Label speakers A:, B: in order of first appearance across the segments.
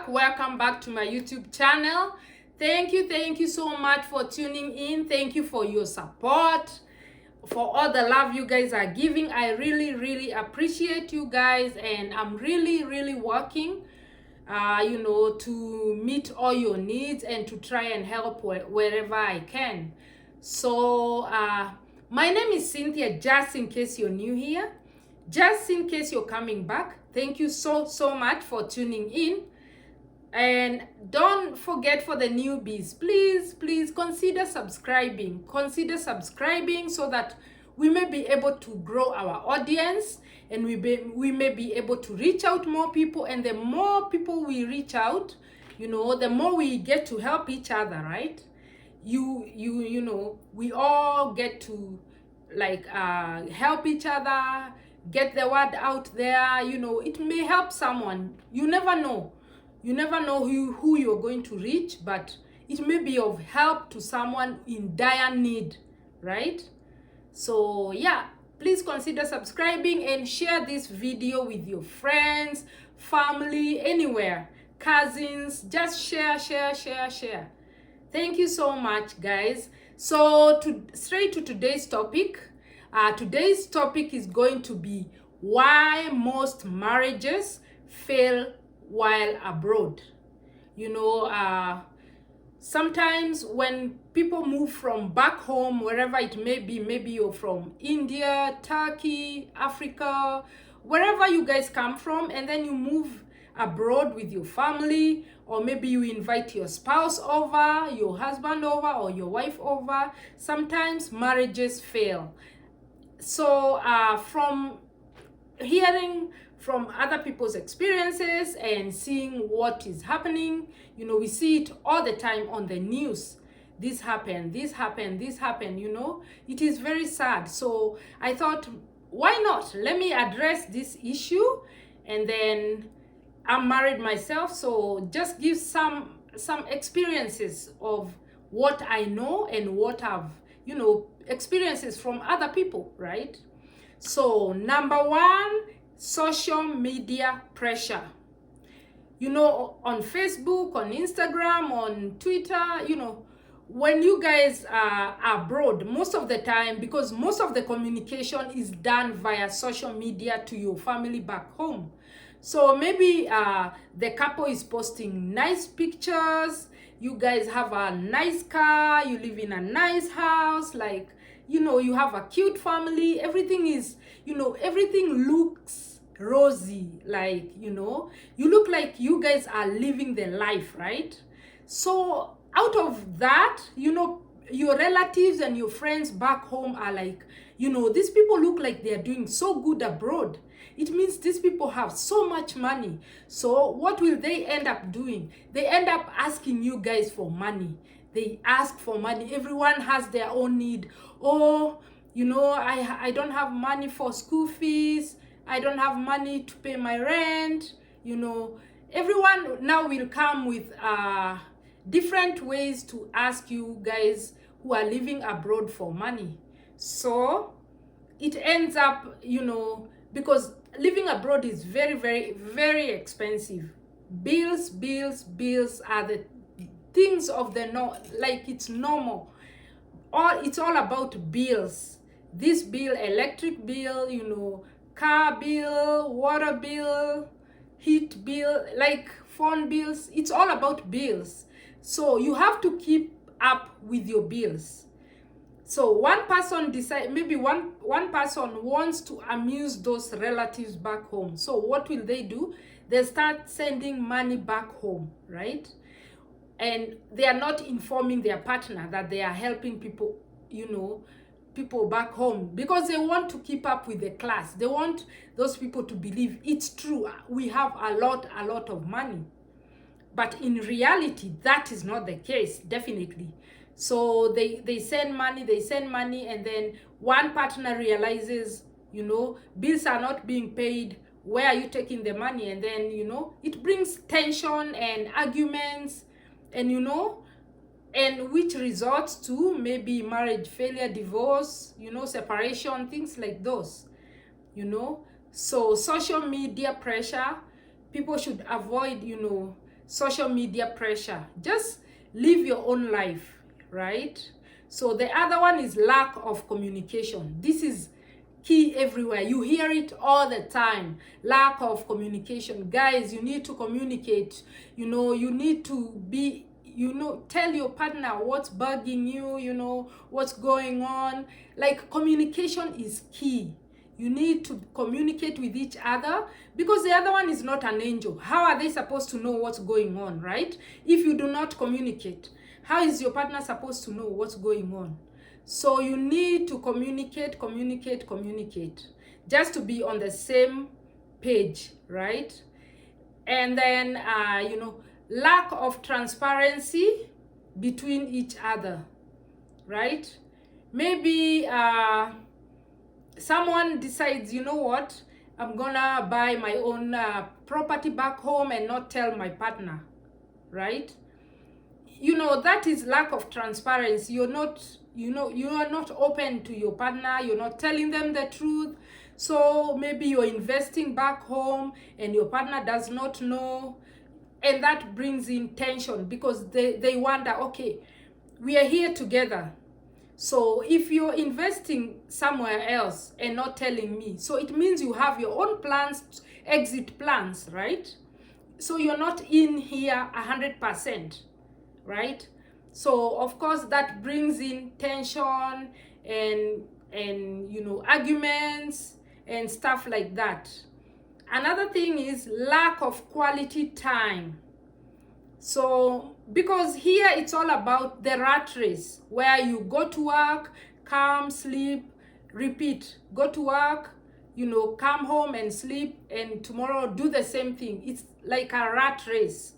A: welcome back to my YouTube channel. Thank you so much for tuning in. Thank you for your support, for all the love you guys are giving. I really appreciate you guys, and I'm really working to meet all your needs and to try and help wherever I can. So my name is Cynthia, just in case you're new here, just in case you're coming back. Thank you so much for tuning in. And don't forget, for the newbies, please consider subscribing so that we may be able to grow our audience, and we may be able to reach out more people. And the more people we reach out, the more we get to help each other, right? We all get to help each other, get the word out there. It may help someone. You never know who you're going to reach, but it may be of help to someone in dire need, right? So yeah, please consider subscribing and share this video with your friends, family, anywhere, cousins. Just share. Thank you so much, guys. So straight to today's topic. Today's topic is going to be why most marriages fail while abroad. Sometimes when people move from back home, wherever it may be, maybe you're from India, Turkey, Africa, wherever you guys come from, and then you move abroad with your family, or maybe you invite your spouse over, your husband over, or your wife over. Sometimes marriages fail. So from hearing from other people's experiences and seeing what is happening, we see it all the time on the news. This happened, it is very sad. So I thought, why not? Let me address this issue. And then I'm married myself, so just give some experiences of what I know and what I've, experiences from other people, right? So number one, social media pressure. On Facebook, on Instagram, on Twitter, when you guys are abroad, most of the time, because most of the communication is done via social media to your family back home. So maybe the couple is posting nice pictures, you guys have a nice car, you live in a nice house, you have a cute family, everything is, everything looks rosy, you look like you guys are living the life, right? So out of that, your relatives and your friends back home are like, these people look like they are doing so good abroad. It means these people have so much money. So what will they end up doing? They end up asking you guys for money. They ask for money. Everyone has their own need. Oh, I don't have money for school fees. I don't have money to pay my rent. Everyone now will come with different ways to ask you guys who are living abroad for money. So it ends up, because living abroad is very expensive. Bills are the things of the it's normal. It's all about bills. This bill, electric bill, car bill, water bill, heat bill, phone bills. It's all about bills. So you have to keep up with your bills. So one person maybe one person wants to amuse those relatives back home. So what will they do? They start sending money back home, right? And they are not informing their partner that they are helping people, people back home, because they want to keep up with the class. They want those people to believe it's true, we have a lot of money. But in reality, that is not the case, definitely. So they send money, and then one partner realizes, bills are not being paid. Where are you taking the money? And then, it brings tension and arguments, and and which results to maybe marriage failure, divorce, separation, things like those, So social media pressure, people should avoid, social media pressure. Just live your own life, right? So the other one is lack of communication. This is key everywhere. You hear it all the time. Lack of communication. Guys, you need to communicate. You know, you need to be, you know, tell your partner what's bugging you, you know, what's going on. Like, communication is key. You need to communicate with each other, because the other one is not an angel. How are they supposed to know what's going on, right? If you do not communicate, how is your partner supposed to know what's going on? So you need to communicate, just to be on the same page, right? And then, you know, lack of transparency between each other, right? Maybe someone decides, you know what, I'm gonna buy my own property back home and not tell my partner, right? You know, that is lack of transparency. You're not, you know, you are not open to your partner. You're not telling them the truth. So maybe you're investing back home and your partner does not know, and that brings in tension, because they wonder, okay, we are here together. So if you're investing somewhere else and not telling me, so it means you have your own plans, exit plans, right? So you're not in here 100%, right? So of course that brings in tension and you know, arguments and stuff like that. Another thing is lack of quality time. So because here it's all about the rat race, where you go to work, come, sleep, repeat, go to work, you know, come home and sleep, and tomorrow do the same thing. It's like a rat race.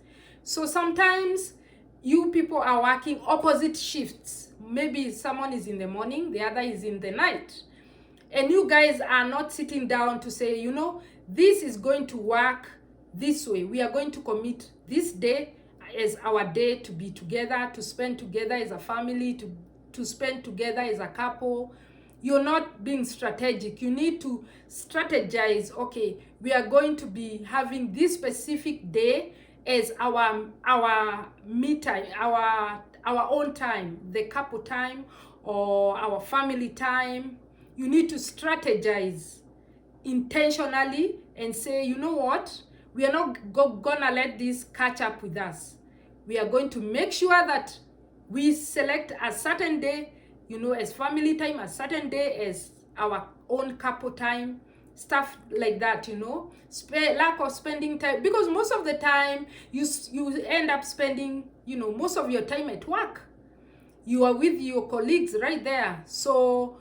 A: So sometimes you people are working opposite shifts. Maybe someone is in the morning, the other is in the night. And you guys are not sitting down to say, you know, this is going to work this way. We are going to commit this day as our day to be together, to spend together as a family, to spend together as a couple. You're not being strategic. You need to strategize. Okay, we are going to be having this specific day as our me time, our own time, the couple time, or our family time. You need to strategize intentionally and say, you know what, we are not gonna let this catch up with us. We are going to make sure that we select a certain day, you know, as family time, a certain day as our own couple time, stuff like that, you know. Lack of spending time, because most of the time you end up spending, you know, most of your time at work. You are with your colleagues right there. So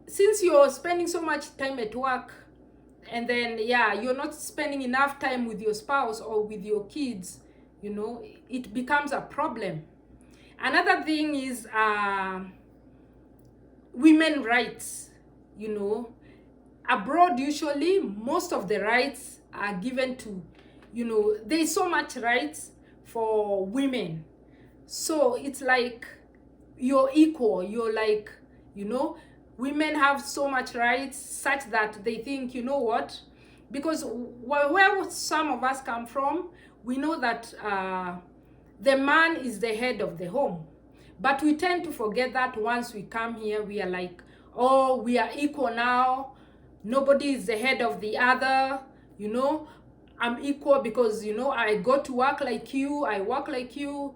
A: since you're spending so much time at work, and then yeah, you're not spending enough time with your spouse or with your kids, you know, it becomes a problem. Another thing is women rights. You know, abroad usually most of the rights are given to, you know, there's so much rights for women. So it's like you're equal. You're like, you know, women have so much rights such that they think, you know what, because where some of us come from, we know that the man is the head of the home. But we tend to forget that once we come here, we are like, oh, we are equal now. Nobody is the head of the other, you know. I'm equal because, you know, I go to work like you, I work like you.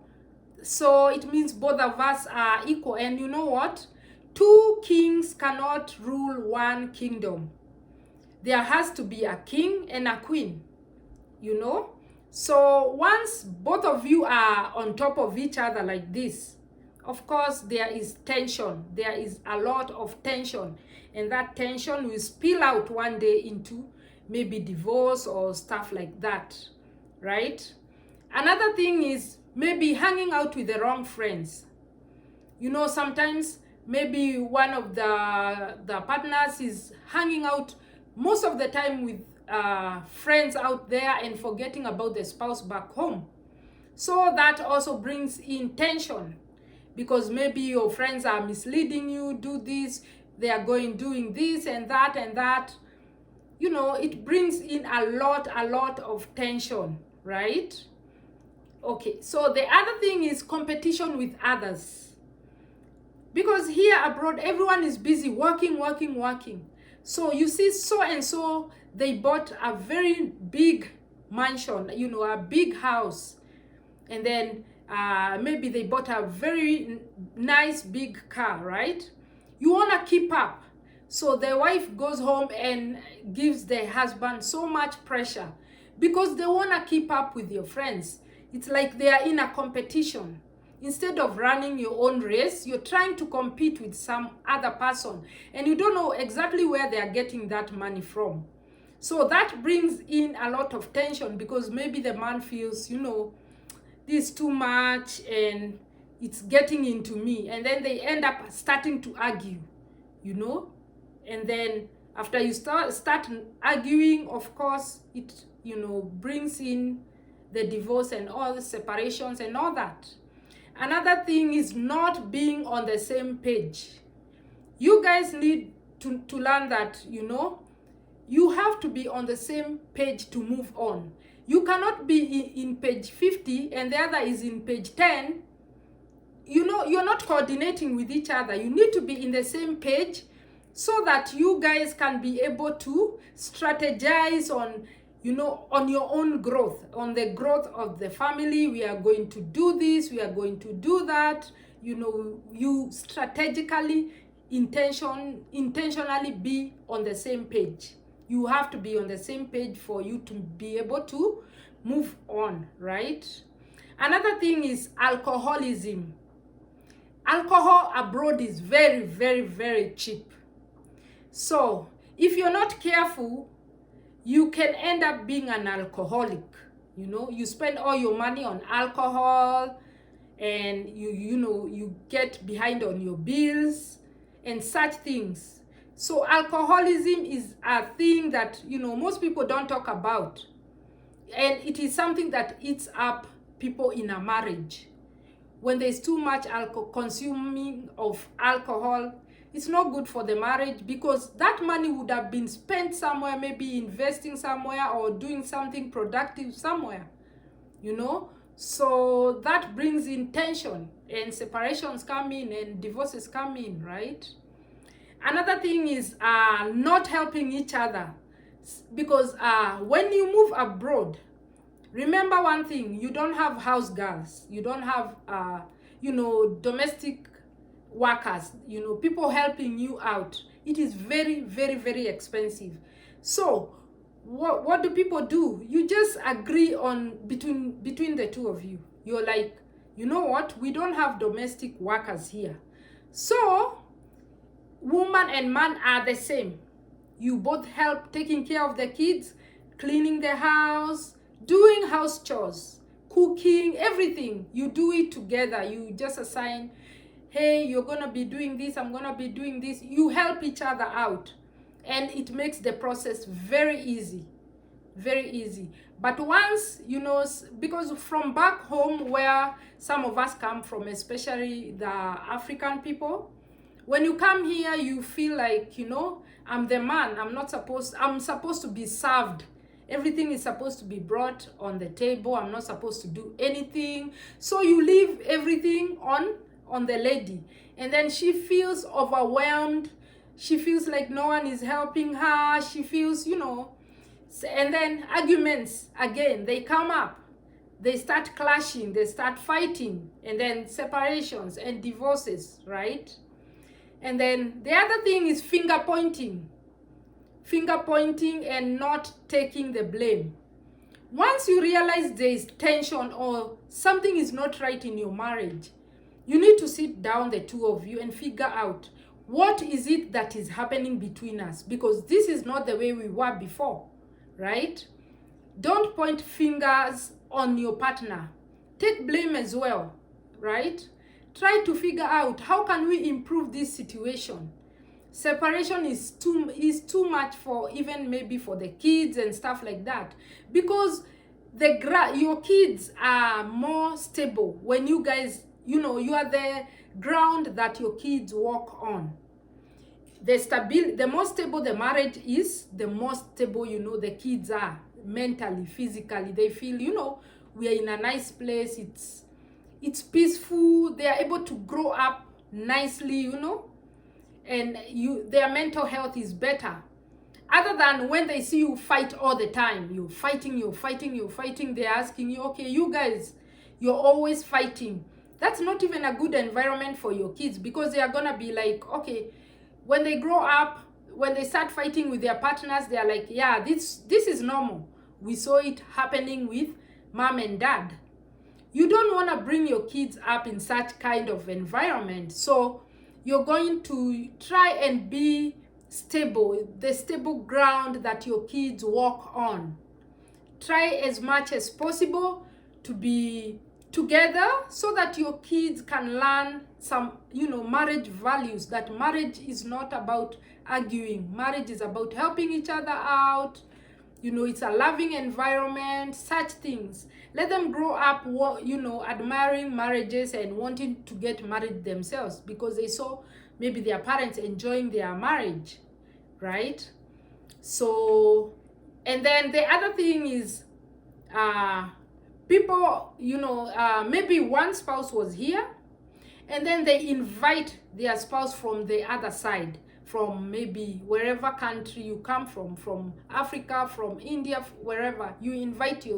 A: So it means both of us are equal. And you know what? Two kings cannot rule one kingdom. There has to be a king and a queen, you know. So once both of you are on top of each other like this, of course there is tension. There is a lot of tension, and that tension will spill out one day into maybe divorce or stuff like that, right? Another thing is maybe hanging out with the wrong friends. You know, sometimes maybe one of the partners is hanging out most of the time with friends out there and forgetting about the spouse back home. So that also brings in tension, because maybe your friends are misleading you, do this, they are doing this and that and that. You know, it brings in a lot of tension, right? Okay, so the other thing is competition with others. Because here abroad, everyone is busy working, working, working. So you see, so and so, they bought a very big mansion, you know, a big house. And then maybe they bought a very nice big car, right? You want to keep up. So the wife goes home and gives the husband so much pressure because they want to keep up with your friends. It's like they are in a competition. Instead of running your own race, you're trying to compete with some other person, and you don't know exactly where they are getting that money from. So that brings in a lot of tension because maybe the man feels, you know, this is too much and it's getting into me. And then they end up starting to argue, you know. And then after you start arguing, of course, it, you know, brings in the divorce and all the separations and all that. Another thing is not being on the same page. You guys need to learn that, you know, you have to be on the same page to move on. You cannot be in page 50 and the other is in page 10. You know, you're not coordinating with each other. You need to be in the same page so that you guys can be able to strategize on, you know, on your own growth, on the growth of the family. We are going to do this, we are going to do that. You know, you strategically, intentionally be on the same page. You have to be on the same page for you to be able to move on, right? Another thing is alcoholism. Alcohol abroad is very, very, very cheap. So if you're not careful, you can end up being an alcoholic. You know, you spend all your money on alcohol and you get behind on your bills and such things. So alcoholism is a thing that, you know, most people don't talk about. And it is something that eats up people in a marriage. When there's too much consuming of alcohol, it's not good for the marriage because that money would have been spent somewhere, maybe investing somewhere or doing something productive somewhere, you know. So that brings in tension and separations come in and divorces come in, right? Another thing is not helping each other because when you move abroad, remember one thing, you don't have house girls, you don't have you know, domestic workers, you know, people helping you out. It is very, very, very expensive. So what do people do? You just agree on between the two of you. You're like, you know what, we don't have domestic workers here, so woman and man are the same. You both help taking care of the kids, cleaning the house, doing house chores, cooking, everything. You do it together. You just assign, hey, you're going to be doing this, I'm going to be doing this. You help each other out. And it makes the process very easy. Very easy. But once, you know, because from back home where some of us come from, especially the African people, when you come here, you feel like, you know, I'm the man. I'm supposed to be served. Everything is supposed to be brought on the table. I'm not supposed to do anything. So you leave everything on the lady. And then she feels overwhelmed. She feels like no one is helping her. She feels, you know, and then arguments, again, they come up. They start clashing, they start fighting, and then separations and divorces, right? And then the other thing is finger pointing and not taking the blame. Once you realize there is tension or something is not right in your marriage, you need to sit down, the two of you, and figure out what is it that is happening between us, because this is not the way we were before, right? Don't point fingers on your partner. Take blame as well, right? Try to figure out how can we improve this situation. Separation is too much for even maybe for the kids and stuff like that, because your kids are more stable when you guys, you know, you are the ground that your kids walk on. The more stable the marriage is, the more stable, you know, the kids are mentally, physically. They feel, you know, we are in a nice place, it's peaceful, they are able to grow up nicely, you know, and their mental health is better. Other than when they see you fight all the time, you're fighting, they're asking you, okay, you guys, you're always fighting. That's not even a good environment for your kids, because they are gonna be like, okay, when they grow up, when they start fighting with their partners, they are like, yeah, this is normal. We saw it happening with mom and dad. You don't want to bring your kids up in such kind of environment. So you're going to try and be stable, the stable ground that your kids walk on. Try as much as possible to be together so that your kids can learn some, you know, marriage values, that marriage is not about arguing. Marriage is about helping each other out. You know, it's a loving environment, such things. Let them grow up, you know, admiring marriages and wanting to get married themselves because they saw maybe their parents enjoying their marriage, right? So, and then the other thing is, people, you know, maybe one spouse was here and then they invite their spouse from the other side, from maybe wherever country you come from Africa, from India, wherever, you invite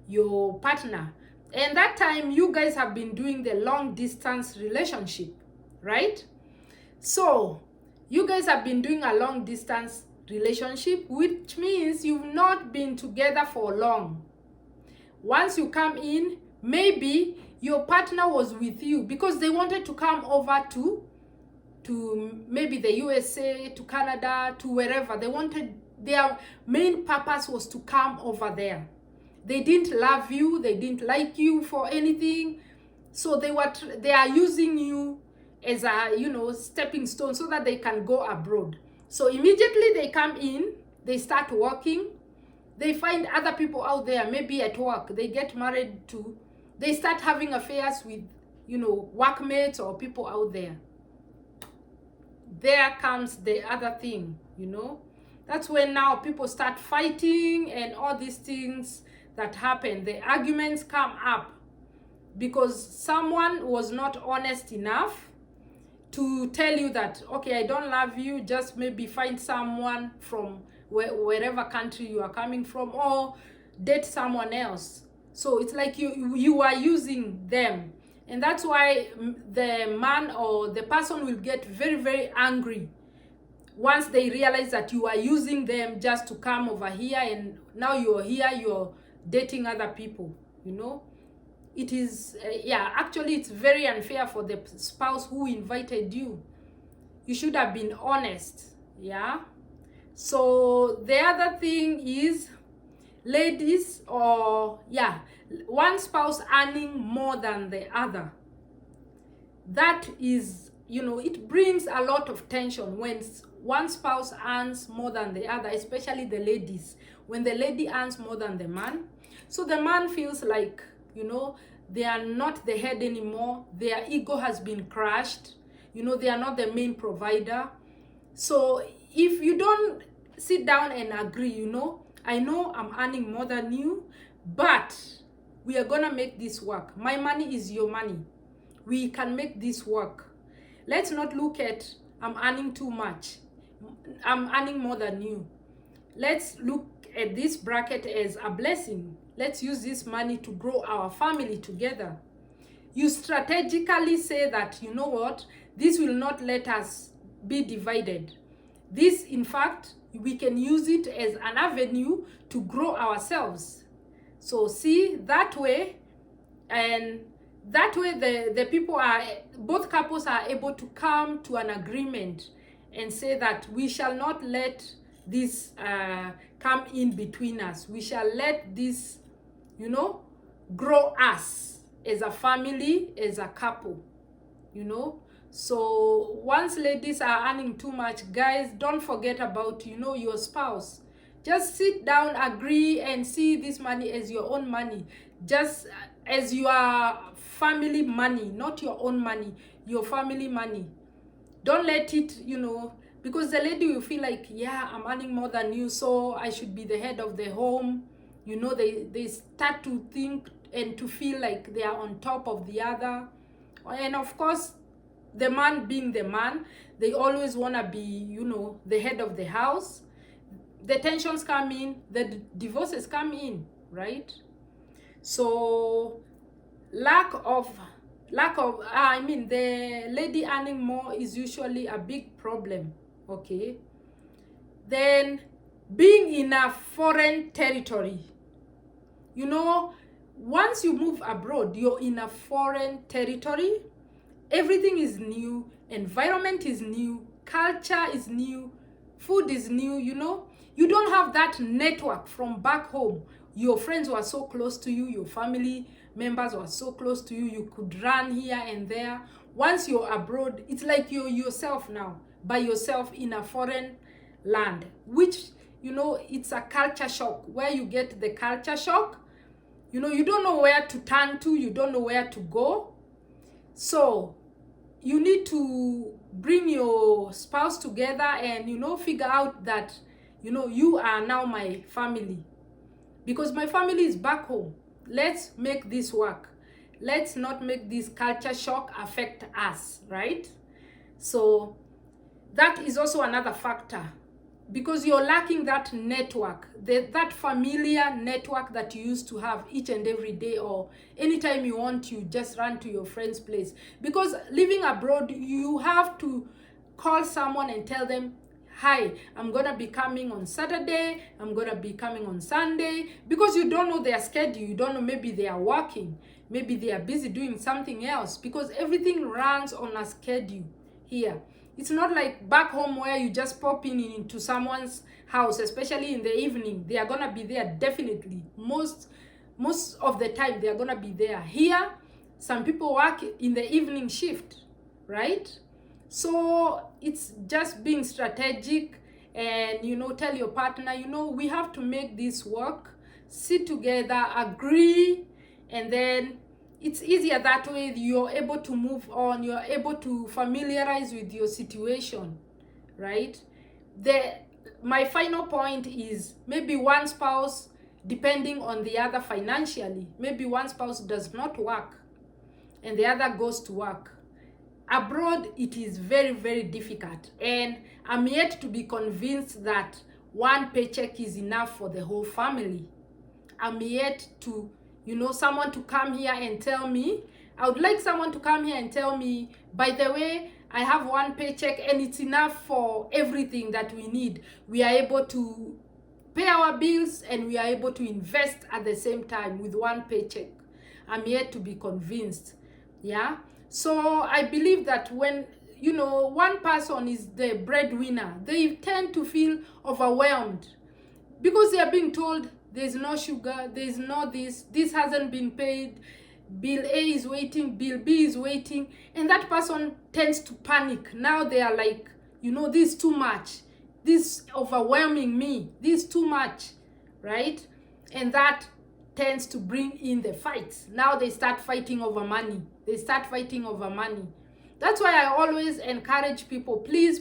A: your partner. And that time you guys have been doing the long distance relationship, right? So you guys have been doing a long distance relationship, which means you've not been together for long. Once you come in, maybe your partner was with you because they wanted to come over to maybe the USA, to Canada, to wherever. They wanted, their main purpose was to come over there. They didn't love you, they didn't like you for anything. So they are using you as a, you know, stepping stone so that they can go abroad. So immediately they come in, they start working, they find other people out there, maybe at work, they get married to, they start having affairs with, you know, workmates or people out there. There comes the other thing, you know. That's when now people start fighting and all these things that happen. The arguments come up because someone was not honest enough to tell you that, okay, I don't love you, just maybe find someone from wherever country you are coming from, or date someone else. So it's like you are using them. And that's why the man or the person will get very, very angry once they realize that you are using them just to come over here, and now you're here, you're dating other people, you know. It is, yeah, actually it's very unfair for the spouse who invited you. You should have been honest, yeah. So the other thing is, ladies, or yeah, one spouse earning more than the other. That is, you know, it brings a lot of tension when one spouse earns more than the other, especially the ladies. When the lady earns more than the man, so the man feels like, you know, they are not the head anymore. Their ego has been crushed. You know, they are not the main provider. So if you don't sit down and agree, you know, I know I'm earning more than you, but we are gonna make this work. My money is your money. We can make this work. Let's not look at, I'm earning too much, I'm earning more than you. Let's look at this bracket as a blessing. Let's use this money to grow our family together. You strategically say that, you know what, this will not let us be divided. This, in fact, we can use it as an avenue to grow ourselves. So see, that way, and that way the people are, both couples are able to come to an agreement and say that we shall not let this come in between us. We shall let this, you know, grow us as a family, as a couple, you know. So once ladies are earning too much, guys, don't forget about, you know, your spouse. Just sit down, agree, and see this money as your own money, just as your family money, not your own money, your family money. Don't let it, you know, because the lady will feel like, yeah, I'm earning more than you, so I should be the head of the home. You know, they start to think and to feel like they are on top of the other. And of course, the man being the man, they always want to be, you know, the head of the house. The tensions come in, the divorces come in, right? So the lady earning more is usually a big problem. Okay, then being in a foreign territory, you know, once you move abroad, you're in a foreign territory. Everything is new, environment is new, culture is new, food is new. You know, you don't have that network from back home. Your friends were so close to you, your family members were so close to you, you could run here and there. Once you're abroad, it's like you're yourself now, by yourself in a foreign land, which, you know, it's a culture shock. Where you get the culture shock, you know, you don't know where to turn to, you don't know where to go. So you need to bring your spouse together and, you know, figure out that, you know, you are now my family, because my family is back home. Let's make this work. Let's not make this culture shock affect us, right? So that is also another factor, because you're lacking that network, that familiar network that you used to have each and every day, or anytime you want, you just run to your friend's place. Because living abroad, you have to call someone and tell them, hi, I'm gonna be coming on Saturday, I'm gonna be coming on Sunday, because you don't know their schedule. You don't know, maybe they are working, maybe they are busy doing something else, because everything runs on a schedule here. It's not like back home where you just pop into someone's house, especially in the evening. They are gonna be there definitely. Most of the time they are gonna be there. Here, some people work in the evening shift, right? So it's just being strategic and, you know, tell your partner, you know, we have to make this work. Sit together, agree, and then it's easier that way. You're able to move on, you're able to familiarize with your situation, right? My final point is, maybe one spouse, depending on the other financially, maybe one spouse does not work and the other goes to work. Abroad, it is very, very difficult, and I'm yet to be convinced that one paycheck is enough for the whole family. I'm yet to, you know, someone to come here and tell me, I would like someone to come here and tell me, by the way, I have one paycheck and it's enough for everything that we need. We are able to pay our bills and we are able to invest at the same time with one paycheck. I'm yet to be convinced. Yeah. So I believe that when, you know, one person is the breadwinner, they tend to feel overwhelmed, because they are being told there's no sugar, there's no this hasn't been paid, bill A is waiting, bill B is waiting, and that person tends to panic. Now they are like, you know, this is too much, this overwhelming me, this is too much, right? And that tends to bring in the fights. Now they start fighting over money. That's why I always encourage people, please,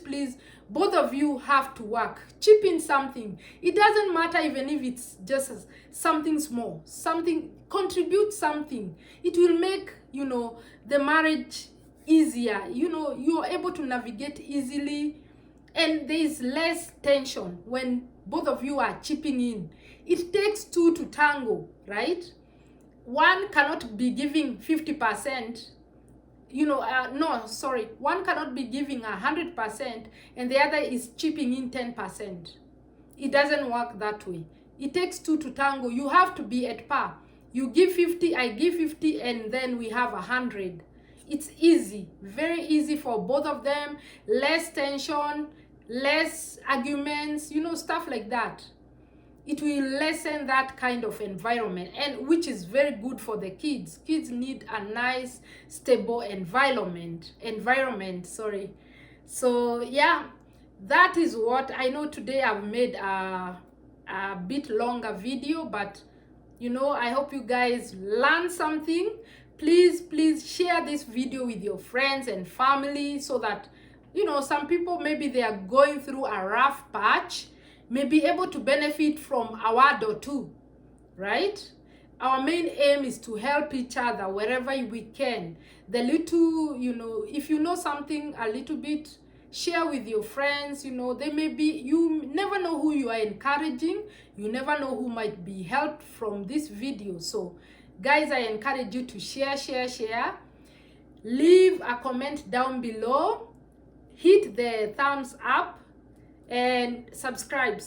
A: both of you have to work. Chip in something. It doesn't matter even if it's just something small. Contribute something. It will make, you know, the marriage easier. You know, you're able to navigate easily, and there is less tension when both of you are chipping in. It takes two to tango, right? One cannot be giving 50%, one cannot be giving 100% and the other is chipping in 10%. It doesn't work that way. It takes two to tango. You have to be at par. You give 50, I give 50, and then we have 100. It's easy, very easy for both of them. Less tension, less arguments, you know, stuff like that. It will lessen that kind of environment, and which is very good for the kids. Kids need a nice, stable environment. So yeah, that is what I know. Today I've made a bit longer video, but you know, I hope you guys learn something. Please share this video with your friends and family, so that, you know, some people, maybe they are going through a rough patch, may be able to benefit from a word or two, right? Our main aim is to help each other wherever we can. The little, if you know something a little bit, share with your friends. They may be, you never know who you are encouraging. You never know who might be helped from this video. So guys, I encourage you to share. Leave a comment down below, hit the thumbs up, and subscribe.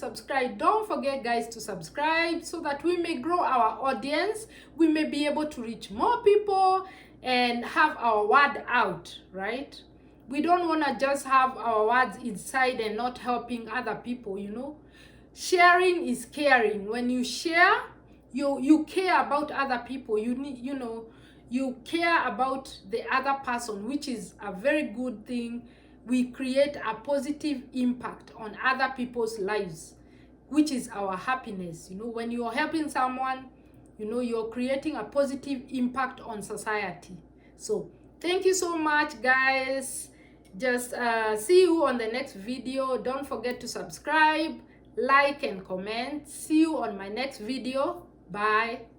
A: Don't forget, guys, to subscribe so that we may grow our audience. We may be able to reach more people and have our word out, right? We don't want to just have our words inside and not helping other people. Sharing is caring. When you share, you care about other people. You care about the other person, which is a very good thing. We create a positive impact on other people's lives, which is our happiness. When you're helping someone, you're creating a positive impact on society. So thank you so much, guys. Just see you on the next video. Don't forget to subscribe, like, and comment. See you on my next video. Bye.